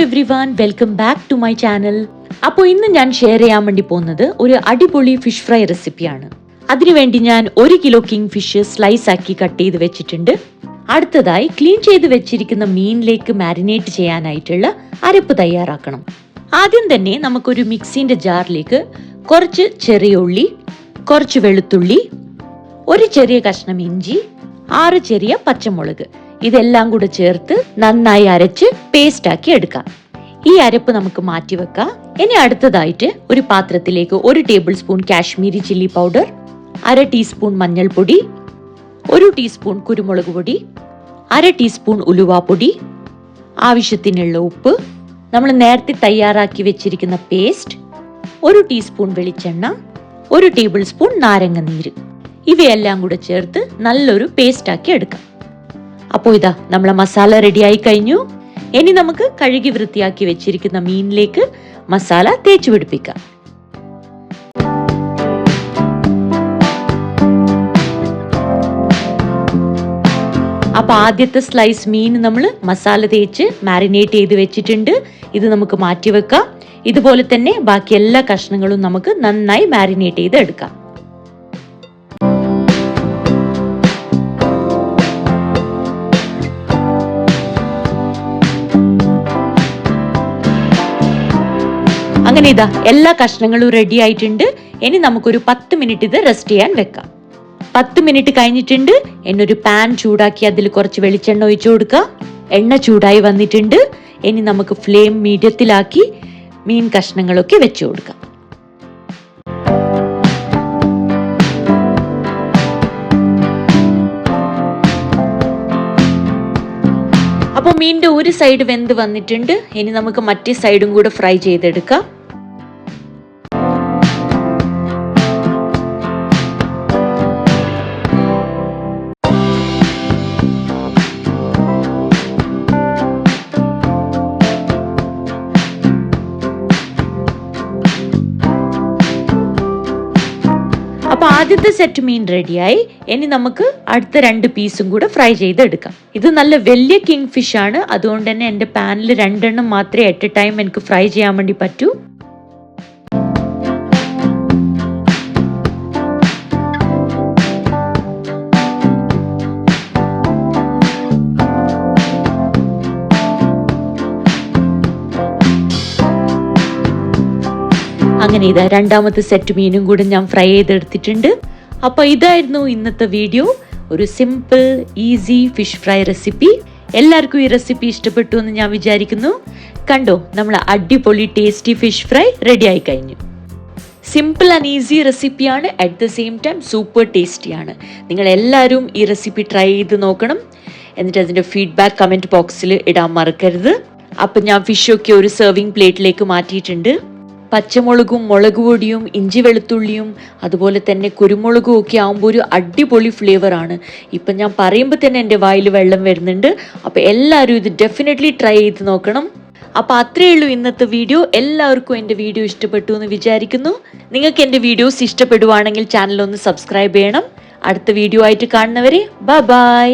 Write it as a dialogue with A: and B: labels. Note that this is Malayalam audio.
A: Everyone, welcome back to my channel. അപ്പോൾ ഇന്ന് ഞാൻ ഷെയർ ചെയ്യാൻ വേണ്ടി പോകുന്നത് ഒരു അടിപൊളി ഫിഷ് ഫ്രൈ റെസിപ്പിയാണ്. അതിനുവേണ്ടി ഞാൻ 1 കിലോ കിങ് ഫിഷ് സ്ലൈസ് ആക്കി കട്ട് ചെയ്ത് വെച്ചിട്ടുണ്ട്. അടുത്തതായി ക്ലീൻ ചെയ്ത് വെച്ചിരിക്കുന്ന മീനിലേക്ക് മാരിനേറ്റ് ചെയ്യാനായിട്ടുള്ള അരപ്പ് തയ്യാറാക്കണം. ആദ്യം തന്നെ നമുക്കൊരു മിക്സിന്റെ ജാറിലേക്ക് കുറച്ച് ചെറിയ ഉള്ളി, കുറച്ച് വെളുത്തുള്ളി, ഒരു ചെറിയ കഷ്ണം ഇഞ്ചി, 6 ചെറിയ പച്ചമുളക് ഇതെല്ലാം കൂടെ ചേർത്ത് നന്നായി അരച്ച് പേസ്റ്റ് ആക്കി എടുക്കാം. ഈ അരപ്പ് നമുക്ക് മാറ്റി വെക്കാം. ഇനി അടുത്തതായിട്ട് ഒരു പാത്രത്തിലേക്ക് 1 table spoon Kashmiri chilli powder, 1/2 teaspoon മഞ്ഞൾപ്പൊടി, 1 ടീസ്പൂൺ കുരുമുളക് പൊടി, 1/2 ടീസ്പൂൺ ഉലുവാപ്പൊടി, ആവശ്യത്തിനുള്ള ഉപ്പ്, നമ്മൾ നേരത്തെ തയ്യാറാക്കി വെച്ചിരിക്കുന്ന പേസ്റ്റ്, 1 ടീസ്പൂൺ വെളിച്ചെണ്ണ, 1 ടേബിൾ സ്പൂൺ നാരങ്ങ നീര് ഇവയെല്ലാം കൂടെ ചേർത്ത് നല്ലൊരു പേസ്റ്റ് ആക്കി എടുക്കാം. അപ്പോൾ ഇതാ നമ്മളെ മസാല റെഡി ആയി കഴിഞ്ഞു. ഇനി നമുക്ക് കഴുകി വൃത്തിയാക്കി വെച്ചിരിക്കുന്ന മീനിലേക്ക് മസാല തേച്ചു പിടിപ്പിക്കാം. അപ്പൊ ആദ്യത്തെ സ്ലൈസ് മീൻ നമ്മൾ മസാല തേച്ച് മാരിനേറ്റ് ചെയ്ത് വെച്ചിട്ടുണ്ട്. ഇത് നമുക്ക് മാറ്റി വെക്കാം. ഇതുപോലെ തന്നെ ബാക്കി എല്ലാ കഷ്ണങ്ങളും നമുക്ക് നന്നായി മാരിനേറ്റ് ചെയ്ത് എടുക്കാം. അങ്ങനെ ഇതാ എല്ലാ കഷ്ണങ്ങളും റെഡി ആയിട്ടുണ്ട്. ഇനി നമുക്കൊരു 10 മിനിറ്റ് ഇത് റെസ്റ്റ് ചെയ്യാൻ വെക്കാം. 10 മിനിറ്റ് കഴിഞ്ഞിട്ടുണ്ട്. എന്നൊരു പാൻ ചൂടാക്കി അതിൽ കുറച്ച് വെളിച്ചെണ്ണ ഒഴിച്ചു കൊടുക്കാം. എണ്ണ ചൂടായി വന്നിട്ടുണ്ട്. ഇനി നമുക്ക് ഫ്ലെയിം മീഡിയത്തിലാക്കി മീൻ കഷ്ണങ്ങളൊക്കെ വെച്ചു കൊടുക്കാം. അപ്പോൾ മീനിന്റെ ഒരു സൈഡ് വെന്ത് വന്നിട്ടുണ്ട്. ഇനി നമുക്ക് മറ്റേ സൈഡും കൂടെ ഫ്രൈ ചെയ്തെടുക്കാം. അപ്പൊ ആദ്യത്തെ സെറ്റ് മീൻ റെഡിയായി. ഇനി നമുക്ക് അടുത്ത 2 പീസും കൂടെ ഫ്രൈ ചെയ്തെടുക്കാം. ഇത് നല്ല വലിയ കിങ് ഫിഷ് ആണ്. അതുകൊണ്ട് തന്നെ എൻ്റെ പാനിൽ 2 എണ്ണം മാത്രമേ അറ്റ് എ ടൈം എനിക്ക് ഫ്രൈ ചെയ്യാൻ വേണ്ടി പറ്റൂ. അങ്ങനെ ഇതാ രണ്ടാമത്തെ സെറ്റ് മീനും കൂടെ ഞാൻ ഫ്രൈ ചെയ്തെടുത്തിട്ടുണ്ട്. അപ്പൊ ഇതായിരുന്നു ഇന്നത്തെ വീഡിയോ. ഒരു simple easy fish fry recipe. എല്ലാവർക്കും ഈ റെസിപ്പി ഇഷ്ടപ്പെട്ടു എന്ന് ഞാൻ വിചാരിക്കുന്നു. കണ്ടോ, നമ്മൾ അടിപൊളി ടേസ്റ്റി ഫിഷ് ഫ്രൈ റെഡി ആയി കഴിഞ്ഞു. സിമ്പിൾ ആൻഡ് ഈസി റെസിപ്പിയാണ്, at the same time super ടേസ്റ്റിയാണ്. നിങ്ങൾ എല്ലാവരും ഈ റെസിപ്പി ട്രൈ ചെയ്ത് നോക്കണം. എന്നിട്ട് അതിന്റെ ഫീഡ്ബാക്ക് കമന്റ് ബോക്സിൽ ഇടാൻ മറക്കരുത്. അപ്പൊ ഞാൻ ഫിഷൊക്കെ ഒരു സെർവിങ് പ്ലേറ്റിലേക്ക് മാറ്റിയിട്ടുണ്ട്. പച്ചമുളകും മുളക് പൊടിയും ഇഞ്ചി വെളുത്തുള്ളിയും അതുപോലെ തന്നെ കുരുമുളകും ഒക്കെ ആകുമ്പോൾ ഒരു അടിപൊളി ഫ്ലേവർ ആണ്. ഇപ്പം ഞാൻ പറയുമ്പോൾ തന്നെ എൻ്റെ വായിൽ വെള്ളം വരുന്നുണ്ട്. അപ്പോൾ എല്ലാവരും ഇത് ഡെഫിനറ്റ്ലി ട്രൈ ചെയ്ത് നോക്കണം. അപ്പോൾ അത്രയേ ഉള്ളൂ ഇന്നത്തെ വീഡിയോ. എല്ലാവർക്കും എൻ്റെ വീഡിയോ ഇഷ്ടപ്പെട്ടു എന്ന് വിചാരിക്കുന്നു. നിങ്ങൾക്ക് എൻ്റെ വീഡിയോസ് ഇഷ്ടപ്പെടുവാണെങ്കിൽ ചാനൽ ഒന്ന് സബ്സ്ക്രൈബ് ചെയ്യണം. അടുത്ത വീഡിയോ ആയിട്ട് കാണുന്നവരെ ബൈ ബൈ.